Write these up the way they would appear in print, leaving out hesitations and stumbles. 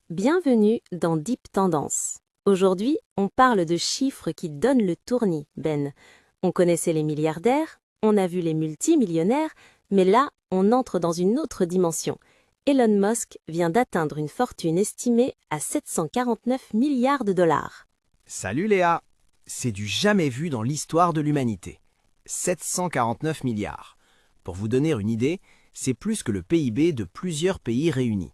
Bienvenue dans Deep Tendance. Aujourd'hui, on parle de chiffres qui donnent le tournis, Ben. On connaissait les milliardaires, on a vu les multimillionnaires, mais là, on entre dans une autre dimension. Elon Musk vient d'atteindre une fortune estimée à 749 milliards de dollars. Salut Léa! C'est du jamais vu dans l'histoire de l'humanité. 749 milliards. Pour vous donner une idée, c'est plus que le PIB de plusieurs pays réunis.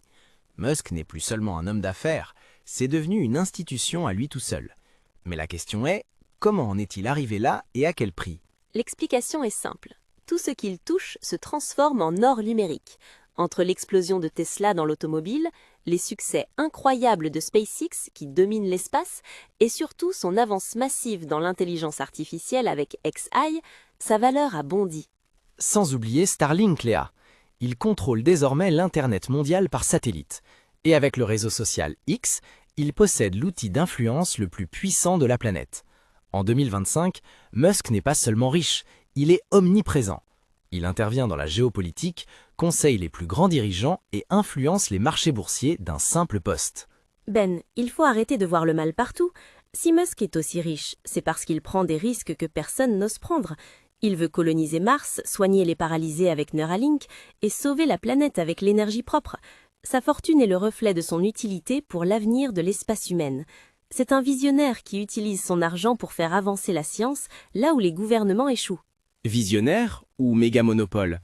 Musk n'est plus seulement un homme d'affaires, c'est devenu une institution à lui tout seul. Mais la question est, comment en est-il arrivé là et à quel prix? L'explication est simple. Tout ce qu'il touche se transforme en or numérique. Entre l'explosion de Tesla dans l'automobile, les succès incroyables de SpaceX qui domine l'espace et surtout son avance massive dans l'intelligence artificielle avec xAI, sa valeur a bondi. Sans oublier Starlink, Léa. Il contrôle désormais l'Internet mondial par satellite. Et avec le réseau social X, il possède l'outil d'influence le plus puissant de la planète. En 2025, Musk n'est pas seulement riche, il est omniprésent. Il intervient dans la géopolitique, conseille les plus grands dirigeants et influence les marchés boursiers d'un simple poste. Ben, il faut arrêter de voir le mal partout. Si Musk est aussi riche, c'est parce qu'il prend des risques que personne n'ose prendre. Il veut coloniser Mars, soigner les paralysés avec Neuralink et sauver la planète avec l'énergie propre. Sa fortune est le reflet de son utilité pour l'avenir de l'espèce humaine. C'est un visionnaire qui utilise son argent pour faire avancer la science là où les gouvernements échouent. Visionnaire ou méga monopole?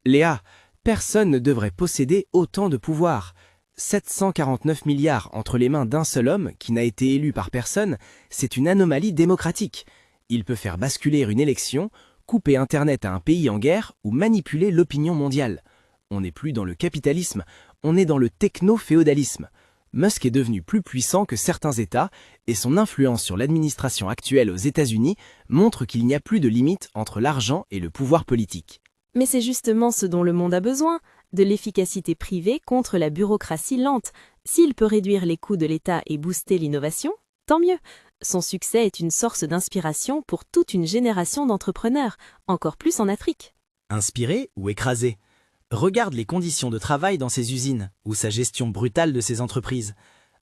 Léa, personne ne devrait posséder autant de pouvoir. 749 milliards entre les mains d'un seul homme qui n'a été élu par personne, c'est une anomalie démocratique. Il peut faire basculer une élection, couper Internet à un pays en guerre ou manipuler l'opinion mondiale. On n'est plus dans le capitalisme, on est dans le techno-féodalisme. Musk est devenu plus puissant que certains États et son influence sur l'administration actuelle aux États-Unis montre qu'il n'y a plus de limite entre l'argent et le pouvoir politique. Mais c'est justement ce dont le monde a besoin, de l'efficacité privée contre la bureaucratie lente. S'il peut réduire les coûts de l'État et booster l'innovation, tant mieux. Son succès est une source d'inspiration pour toute une génération d'entrepreneurs, encore plus en Afrique. Inspiré ou écrasé? Regarde les conditions de travail dans ses usines ou sa gestion brutale de ses entreprises.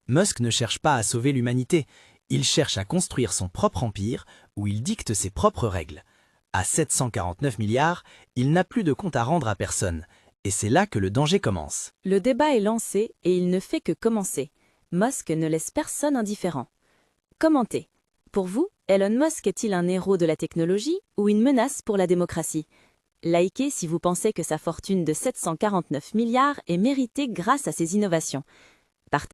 Musk ne cherche pas à sauver l'humanité, il cherche à construire son propre empire où il dicte ses propres règles. À 749 milliards, il n'a plus de compte à rendre à personne. Et c'est là que le danger commence. Le débat est lancé et il ne fait que commencer. Musk ne laisse personne indifférent. Commentez. Pour vous, Elon Musk est-il un héros de la technologie ou une menace pour la démocratie? Likez si vous pensez que sa fortune de 749 milliards est méritée grâce à ses innovations.